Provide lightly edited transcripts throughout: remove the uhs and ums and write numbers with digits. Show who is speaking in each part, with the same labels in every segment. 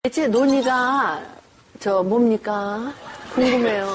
Speaker 1: 대체 논이가 뭡니까? 궁금해요.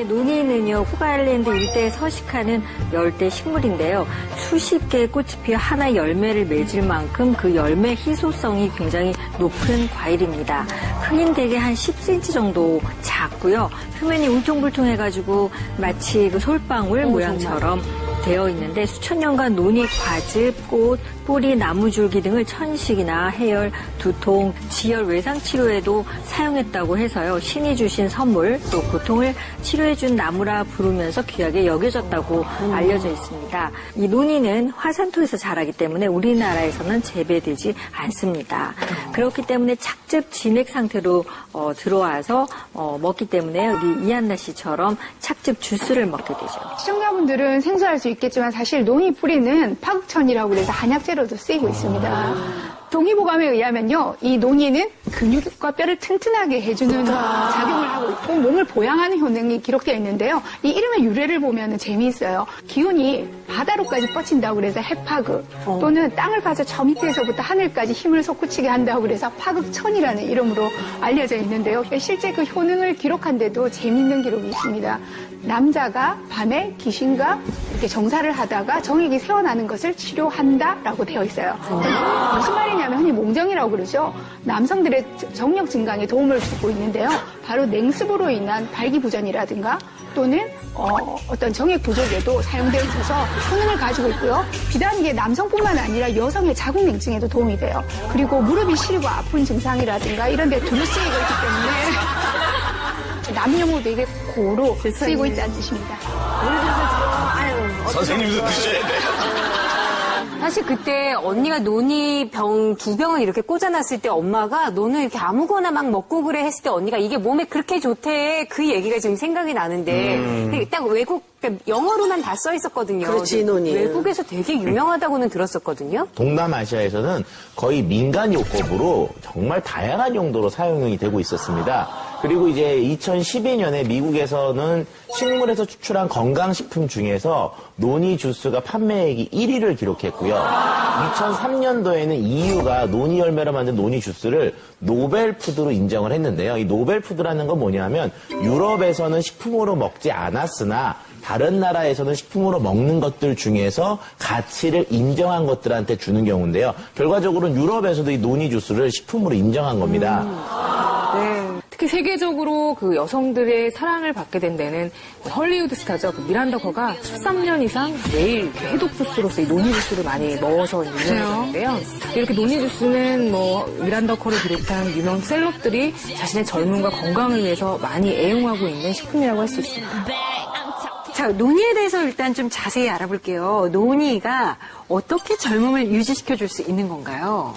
Speaker 2: 논이는요, 쿠바 아일랜드 일대에 서식하는 열대 식물인데요. 수십 개의 꽃이 피어 하나 열매를 맺을 만큼 그 열매 희소성이 굉장히 높은 과일입니다. 크기는 대개 한 10cm 정도 작고요. 표면이 울퉁불퉁해가지고 마치 그 솔방울 모양처럼 되어 있는데 수천 년간 논이 과즙, 꽃, 뿌리, 나무줄기 등을 천식이나 해열, 두통, 지혈, 외상 치료에도 사용했다고 해서요. 신이 주신 선물, 또 고통을 치료해준 나무라 부르면서 귀하게 여겨졌다고 알려져 있습니다. 이 논이는 화산토에서 자라기 때문에 우리나라에서는 재배되지 않습니다. 그렇기 때문에 착즙 진액 상태로 들어와서 먹기 때문에 우리 이한나 씨처럼 착즙 주스를 먹게 되죠.
Speaker 3: 시청자분들은 생소할 수 있겠지만 사실 논이 뿌리는 파극천이라고 해서 한약재로도 쓰이고 있습니다. 동의보감에 의하면요, 이 논이는 근육과 뼈를 튼튼하게 해주는 작용을 하고 있고 몸을 보양하는 효능이 기록되어 있는데요. 이 이름의 유래를 보면 재미있어요. 기운이 바다로까지 뻗친다고 그래서 해파극 또는 땅을 파서 저 밑에서부터 하늘까지 힘을 솟구치게 한다고 그래서 파극천이라는 이름으로 알려져 있는데요. 실제 그 효능을 기록한 데도 재미있는 기록이 있습니다. 남자가 밤에 귀신과 이렇게 정사를 하다가 정액이 새어나는 것을 치료한다라고 되어 있어요. 무슨 말이냐면 흔히 몽정이라고 그러죠. 남성들의 정력 증강에 도움을 주고 있는데요. 바로 냉습으로 인한 발기부전이라든가 또는 어떤 정액 부족에도 사용되어 있어서 효능을 가지고 있고요. 비단 이게 남성뿐만 아니라 여성의 자궁냉증에도 도움이 돼요. 그리고 무릎이 시리고 아픈 증상이라든가 이런 데 두루 쓰이고 있기 때문에 남녀모두 이게 고루 쓰이고 있다는 뜻입니다.
Speaker 4: 선생님도 드셔야 돼.
Speaker 5: 사실 그때 언니가 논이 두 병을 이렇게 꽂아놨을 때 엄마가 너는 이렇게 아무거나 막 먹고 그래 했을 때 언니가 이게 몸에 그렇게 좋대 그 얘기가 지금 생각이 나는데 딱 영어로만 다 써 있었거든요.
Speaker 1: 그렇지, 논이.
Speaker 5: 외국에서 되게 유명하다고는 들었었거든요.
Speaker 4: 동남아시아에서는 거의 민간 요법으로 정말 다양한 용도로 사용이 되고 있었습니다. 그리고 이제 2012년에 미국에서는 식물에서 추출한 건강식품 중에서 논이 주스가 판매액이 1위를 기록했고요. 2003년도에는 EU가 논이 열매로 만든 논이 주스를 노벨푸드로 인정을 했는데요. 이 노벨푸드라는 건 뭐냐면 유럽에서는 식품으로 먹지 않았으나 다른 나라에서는 식품으로 먹는 것들 중에서 가치를 인정한 것들한테 주는 경우인데요. 결과적으로는 유럽에서도 이 논이 주스를 식품으로 인정한 겁니다.
Speaker 6: 네. 특히 세계적으로 그 여성들의 사랑을 받게 된 데는 헐리우드 스타죠. 그 미란다 커가 13년 이상 매일 이렇게 해독 주스로서 이 논이 주스를 많이 먹어서 유명해졌는데요. 이렇게 논이 주스는 미란다 커를 비롯한 유명 셀럽들이 자신의 젊음과 건강을 위해서 많이 애용하고 있는 식품이라고 할 수 있습니다.
Speaker 7: 자, 논이에 대해서 일단 좀 자세히 알아볼게요. 논이가 어떻게 젊음을 유지시켜줄 수 있는 건가요?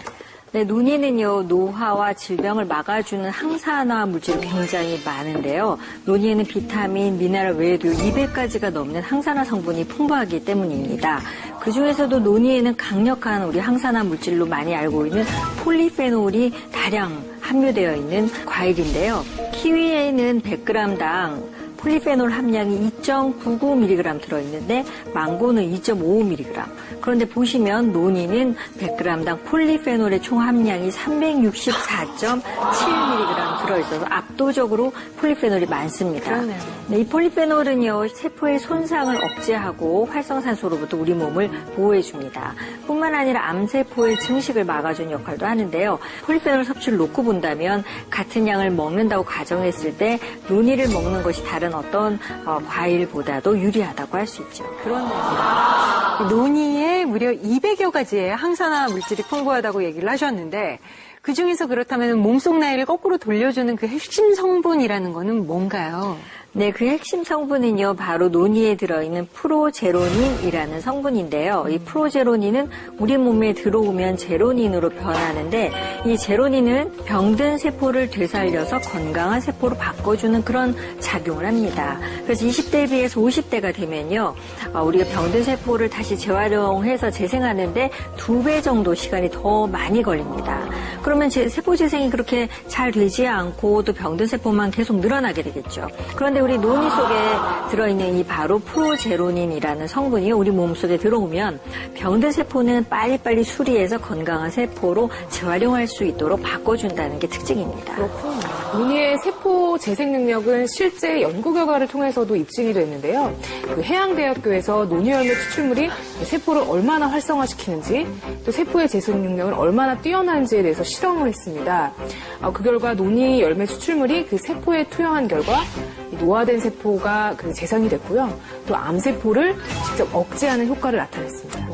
Speaker 2: 네, 논이는요, 노화와 질병을 막아주는 항산화 물질이 굉장히 많은데요. 논이에는 비타민, 미네랄 외에도 200가지가 넘는 항산화 성분이 풍부하기 때문입니다. 그 중에서도 논이에는 강력한 우리 항산화 물질로 많이 알고 있는 폴리페놀이 다량 함유되어 있는 과일인데요. 키위에는 100g당 폴리페놀 함량이 2.99mg 들어있는데 망고는 2.55mg. 그런데 보시면 논이는 100g당 폴리페놀의 총 함량이 364.7mg 들어있어서 압도적으로 폴리페놀이 많습니다. 네, 이 폴리페놀은요, 세포의 손상을 억제하고 활성산소로부터 우리 몸을 보호해줍니다. 뿐만 아니라 암세포의 증식을 막아주는 역할도 하는데요. 폴리페놀 섭취를 놓고 본다면 같은 양을 먹는다고 가정했을 때 논이를 먹는 것이 다른 어떤 과일보다도 유리하다고 할 수 있죠.
Speaker 7: 그렇네요. 논이에 무려 200여 가지의 항산화 물질이 풍부하다고 얘기를 하셨는데 그중에서 그렇다면 몸속 나이를 거꾸로 돌려주는 그 핵심 성분이라는 거는 뭔가요?
Speaker 2: 네, 그 핵심 성분은요, 바로 논이에 들어있는 프로제로닌이라는 성분인데요. 이 프로제로닌은 우리 몸에 들어오면 제로닌으로 변하는데, 이 제로닌은 병든 세포를 되살려서 건강한 세포로 바꿔주는 그런 작용을 합니다. 그래서 20대에 비해서 50대가 되면요, 우리가 병든 세포를 다시 재활용해서 재생하는데 2배 정도 시간이 더 많이 걸립니다. 그러면 세포 재생이 그렇게 잘 되지 않고 또 병든 세포만 계속 늘어나게 되겠죠. 그런데 우리 노니 속에 들어있는 이 바로 프로제로닌이라는 성분이 우리 몸속에 들어오면 병든 세포는 빨리빨리 수리해서 건강한 세포로 재활용할 수 있도록 바꿔준다는 게 특징입니다.
Speaker 6: 노니의 세포 재생 능력은 실제 연구 결과를 통해서도 입증이 됐는데요. 그 해양대학교에서 노니 열매 추출물이 세포를 얼마나 활성화시키는지 또 세포의 재생 능력은 얼마나 뛰어난지에 대해서 실험을 했습니다. 그 결과 노니 열매 추출물이 그 세포에 투여한 결과 노화된 세포가 그 재생이 됐고요. 또 암세포를 직접 억제하는 효과를 나타냈습니다.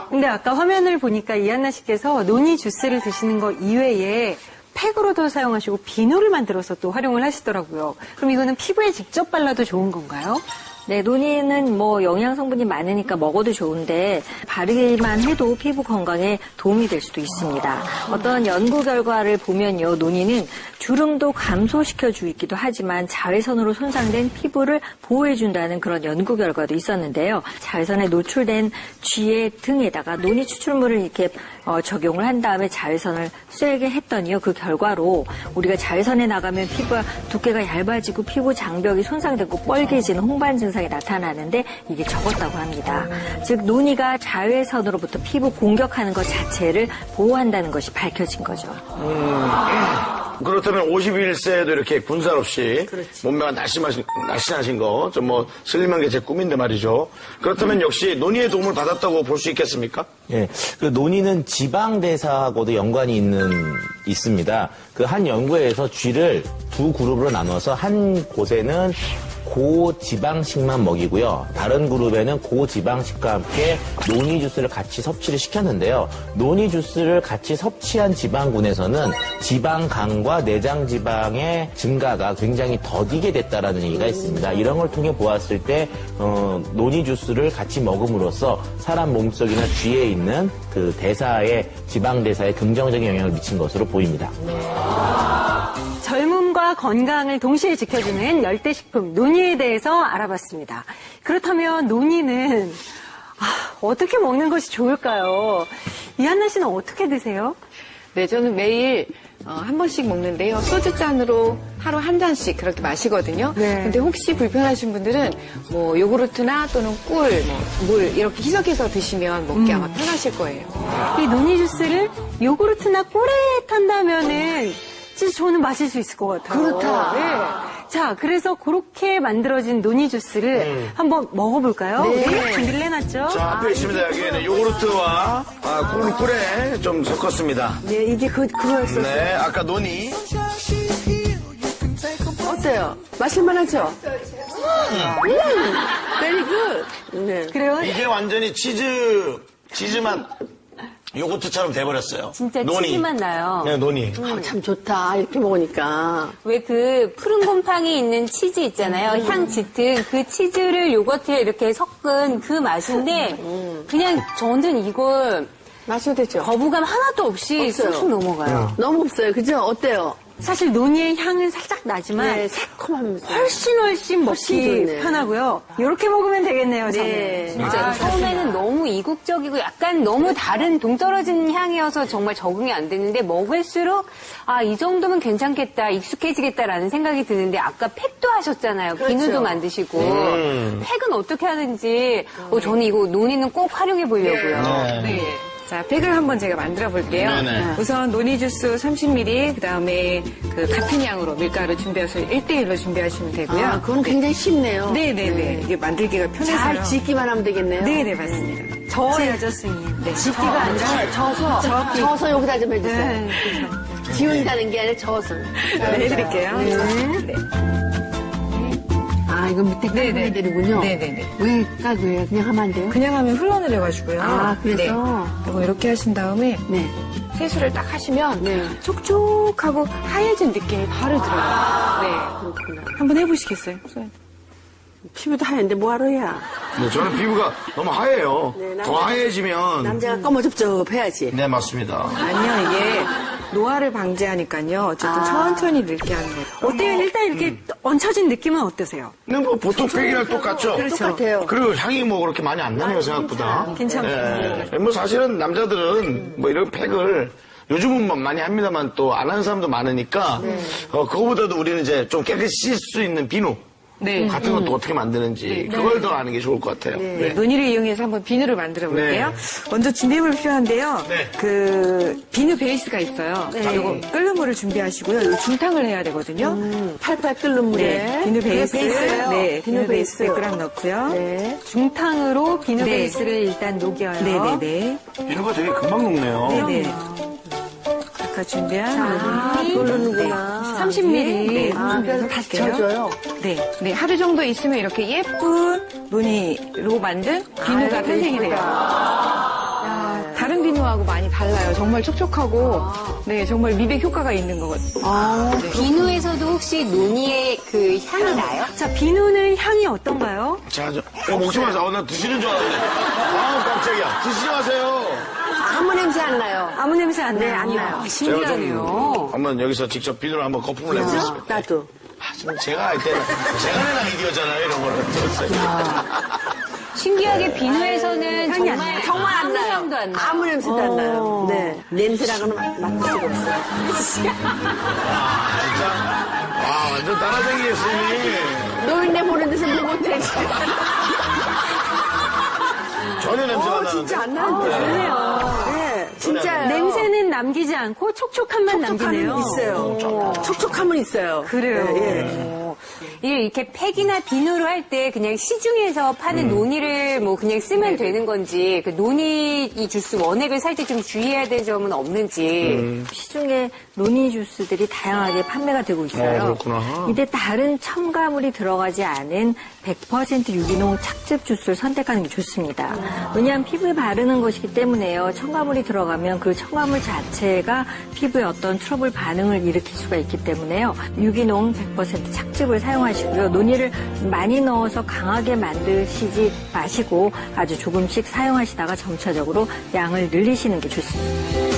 Speaker 7: 근데 아까 화면을 보니까 이한나 씨께서 노니 주스를 드시는 거 이외에 팩으로도 사용하시고 비누를 만들어서 또 활용을 하시더라고요. 그럼 이거는 피부에 직접 발라도 좋은 건가요?
Speaker 2: 네, 노니는 뭐 영양 성분이 많으니까 먹어도 좋은데 바르기만 해도 피부 건강에 도움이 될 수도 있습니다. 어떤 연구 결과를 보면요, 노니는 주름도 감소시켜 주기도 하지만 자외선으로 손상된 피부를 보호해준다는 그런 연구 결과도 있었는데요. 자외선에 노출된 쥐의 등에다가 노니 추출물을 이렇게 적용을 한 다음에 자외선을 쐬게 했더니요, 그 결과로 우리가 자외선에 나가면 피부가 두께가 얇아지고 피부 장벽이 손상되고 뻘개지는 홍반 증상이 나타나는데 이게 적었다고 합니다. 즉 노니가 자외선으로부터 피부 공격하는 것 자체를 보호한다는 것이 밝혀진 거죠.
Speaker 8: 그렇다면 51세에도 이렇게 군살 없이 몸매가 날씬하신 거, 좀 뭐 슬림한 게 제 꿈인데 말이죠. 그렇다면 역시 노니의 도움을 받았다고 볼 수 있겠습니까?
Speaker 4: 예, 그 노니는 지방 대사하고도 연관이 있습니다. 그 한 연구에서 쥐를 두 그룹으로 나눠서 한 곳에는 고지방식만 먹이고요. 다른 그룹에는 고지방식과 함께 노니 주스를 같이 섭취를 시켰는데요. 노니 주스를 같이 섭취한 지방군에서는 지방간과 내장 지방의 증가가 굉장히 더디게 됐다라는 얘기가 있습니다. 이런 걸 통해 보았을 때 노니 주스를 같이 먹음으로써 사람 몸속이나 쥐에 있는 그 대사의 지방 대사에 긍정적인 영향을 미친 것으로 보입니다.
Speaker 7: 젊음과 건강을 동시에 지켜주는 열대식품 노니에 대해서 알아봤습니다. 그렇다면 노니는 어떻게 먹는 것이 좋을까요? 이한나 씨는 어떻게 드세요?
Speaker 3: 네, 저는 매일 한 번씩 먹는데요. 소주잔으로 하루 한 잔씩 그렇게 마시거든요.
Speaker 7: 네.
Speaker 3: 근데 혹시 불편하신 분들은 뭐 요구르트나 또는 꿀, 물 이렇게 희석해서 드시면 먹기 아마 편하실 거예요.
Speaker 7: 이 노니 주스를 요구르트나 꿀에 탄다면은 진짜 저는 마실 수 있을 것 같아요.
Speaker 3: 그렇다.
Speaker 7: 네. 자, 그래서 그렇게 만들어진 노니 주스를 한번 먹어볼까요?
Speaker 3: 네.
Speaker 7: 우리 준비를 해놨죠?
Speaker 8: 자, 앞에 있습니다. 여기에는 요구르트와 꿀에 좀 섞었습니다.
Speaker 7: 네, 이게 그거였어요.
Speaker 8: 네, 아까 노니.
Speaker 1: 어때요? 마실만하죠? Very good. 네.
Speaker 7: 그래요?
Speaker 8: 이게 완전히 치즈 맛 요거트처럼 돼버렸어요.
Speaker 5: 진짜
Speaker 8: 노니.
Speaker 5: 치즈맛 나요.
Speaker 8: 네, 노니.
Speaker 1: 참 좋다. 이렇게 먹으니까.
Speaker 5: 왜 그 푸른 곰팡이 있는 치즈 있잖아요. 향 짙은 그 치즈를 요거트에 이렇게 섞은 그 맛인데 그냥 저는 이걸
Speaker 1: 마셔도 되죠?
Speaker 5: 거부감 하나도 없이
Speaker 1: 없어요.
Speaker 5: 쑥쑥 넘어가요.
Speaker 1: 너무 없어요. 그죠? 어때요?
Speaker 7: 사실 노니의 향은 살짝 나지만
Speaker 1: 네, 새콤하면서.
Speaker 7: 훨씬 먹기
Speaker 1: 좋네요.
Speaker 7: 편하고요. 이렇게 먹으면 되겠네요, 저는.
Speaker 1: 네.
Speaker 5: 진짜 처음에는 너무 이국적이고 약간 너무 다른 동떨어진 향이어서 정말 적응이 안 됐는데 먹을수록 이 정도면 괜찮겠다, 익숙해지겠다라는 생각이 드는데 아까 팩도 하셨잖아요. 비누도 만드시고. 팩은 어떻게 하는지 저는 이거 노니는 꼭 활용해 보려고요.
Speaker 6: 네. 자, 팩을 한번 제가 만들어 볼게요.
Speaker 8: 네네.
Speaker 6: 우선 노니 주스 30ml, 그 다음에 그 같은 양으로 밀가루 준비해서 1대1로 준비하시면 되고요.
Speaker 1: 그건 굉장히 쉽네요.
Speaker 6: 네네네. 이게 만들기가 편해서요.
Speaker 1: 잘 짓기만 하면 되겠네요.
Speaker 6: 네네, 맞습니다.
Speaker 7: 저어야죠, 스님. 네.
Speaker 1: 짓기가 아니라 저어서 여기다 좀 해주세요.
Speaker 7: 네.
Speaker 1: 기운다는 게 아니라 저어서.
Speaker 6: 네, 해드릴게요. 네.
Speaker 1: 이거 밑에 깔고 해야 되는군요.
Speaker 6: 네네네.
Speaker 1: 왜 깔고 해요? 그냥 하면 안 돼요?
Speaker 6: 그냥 하면 흘러내려가지고요.
Speaker 1: 그래서?
Speaker 6: 네. 그리고 이렇게 하신 다음에
Speaker 1: 네.
Speaker 6: 세수를 딱 하시면
Speaker 1: 네.
Speaker 6: 촉촉하고 하얘진 느낌이 바로 들어요. 네.
Speaker 1: 그렇구나.
Speaker 6: 한번 해보시겠어요?
Speaker 1: 피부도 하얀데 뭐하러 해야?
Speaker 8: 네, 저는 피부가 너무 하얘요. 더 하얘지면.
Speaker 1: 남자가 검어접접해야지.
Speaker 8: 네, 맞습니다.
Speaker 6: 아니요, 이게
Speaker 9: 노화를 방지하니까요. 어쨌든 천천히 늙게 하는 거예요.
Speaker 7: 어때요? 일단 이렇게 얹혀진 느낌은 어떠세요?
Speaker 8: 근데 뭐 보통 팩이랑 똑같죠?
Speaker 1: 똑같아요.
Speaker 8: 그리고 향이 뭐 그렇게 많이 안 나네요, 생각보다.
Speaker 7: 괜찮아요.
Speaker 8: 뭐 사실은 남자들은 뭐 이런 팩을 요즘은 뭐 많이 합니다만 또 안 하는 사람도 많으니까 그거보다도 우리는 이제 좀 깨끗이 씻을 수 있는 비누 같은 것도 어떻게 만드는지 그걸 더 아는 게 좋을 것 같아요.
Speaker 9: 네, 논의를 이용해서 한번 비누를 만들어 볼게요. 먼저 준비물 필요한데요.
Speaker 8: 네.
Speaker 9: 그 비누 베이스가 있어요. 이거 끓는 물을 준비하시고요. 이거 중탕을 해야 되거든요.
Speaker 1: 팔팔 끓는 물에.
Speaker 9: 네, 비누 베이스.
Speaker 1: 베이스예요.
Speaker 9: 네,
Speaker 1: 비누 베이스.
Speaker 9: 100g 넣고요.
Speaker 1: 네.
Speaker 7: 중탕으로 비누
Speaker 9: 네.
Speaker 7: 베이스를 일단 녹여요.
Speaker 9: 네네네.
Speaker 8: 비누가 되게 금방 녹네요.
Speaker 9: 네네. 아까 준비한
Speaker 1: 그걸 넣는구나.
Speaker 7: 30ml.
Speaker 9: 네,
Speaker 1: 그래서 다 젖어요.
Speaker 9: 네.
Speaker 3: 네, 하루 정도 있으면 이렇게
Speaker 9: 예쁜 논이로 만든 비누가 탄생이 돼요.
Speaker 3: 다른 비누하고 많이 달라요. 정말 촉촉하고, 네, 정말 미백 효과가 있는 것 같아요.
Speaker 5: 비누에서도 혹시 논이의 그 향이 나요?
Speaker 7: 자, 비누는 향이 어떤가요?
Speaker 8: 자, 먹지 마세요. 나 드시는 줄 알았네. 깜짝이야. 드시지 마세요.
Speaker 1: 아무 냄새 안 나요.
Speaker 7: 아무 냄새 안 나요?
Speaker 1: 안 나요.
Speaker 8: 제가 좀 한번 여기서 직접 비누를 한번 거품을 내보겠습니다.
Speaker 1: 나도.
Speaker 8: 제가 할 때는 제가 낸 아이디어잖아요, 이런 거는.
Speaker 5: 신기하게 비누에서는
Speaker 7: 향이 안
Speaker 5: 정말
Speaker 1: 정말 안
Speaker 5: 아무
Speaker 1: 나요.
Speaker 5: 향도 안 나요.
Speaker 1: 아무 냄새도 안 나요. 네. 냄새라고는 맡을 수가 없어요.
Speaker 8: 완전 따라다니겠으니.
Speaker 1: 노인네 보는 데서 뭐 못해.
Speaker 8: 전혀 냄새가 안 나는데.
Speaker 1: 진짜 안 나는데. 네. 진짜
Speaker 7: 냄새는 남기지 않고 촉촉함만 남기네요.
Speaker 1: 있어요. 촉촉함은 있어요.
Speaker 7: 그래요.
Speaker 1: 예.
Speaker 5: 이렇게 팩이나 비누로 할 때 그냥 시중에서 파는 논이를 뭐 그냥 쓰면 되는 건지 그 논이 이 주스 원액을 살 때 좀 주의해야 될 점은 없는지.
Speaker 2: 시중에 논이 주스들이 다양하게 판매가 되고 있어요.
Speaker 8: 그렇구나.
Speaker 2: 이때 다른 첨가물이 들어가지 않은 100% 유기농 착즙 주스를 선택하는 게 좋습니다. 왜냐하면 피부에 바르는 것이기 때문에요. 첨가물이 들어가면 그 첨가물 자체가 피부에 어떤 트러블 반응을 일으킬 수가 있기 때문에요. 유기농 100% 착즙을 사용하시고요. 논이를 많이 넣어서 강하게 만드시지 마시고 아주 조금씩 사용하시다가 점차적으로 양을 늘리시는 게 좋습니다.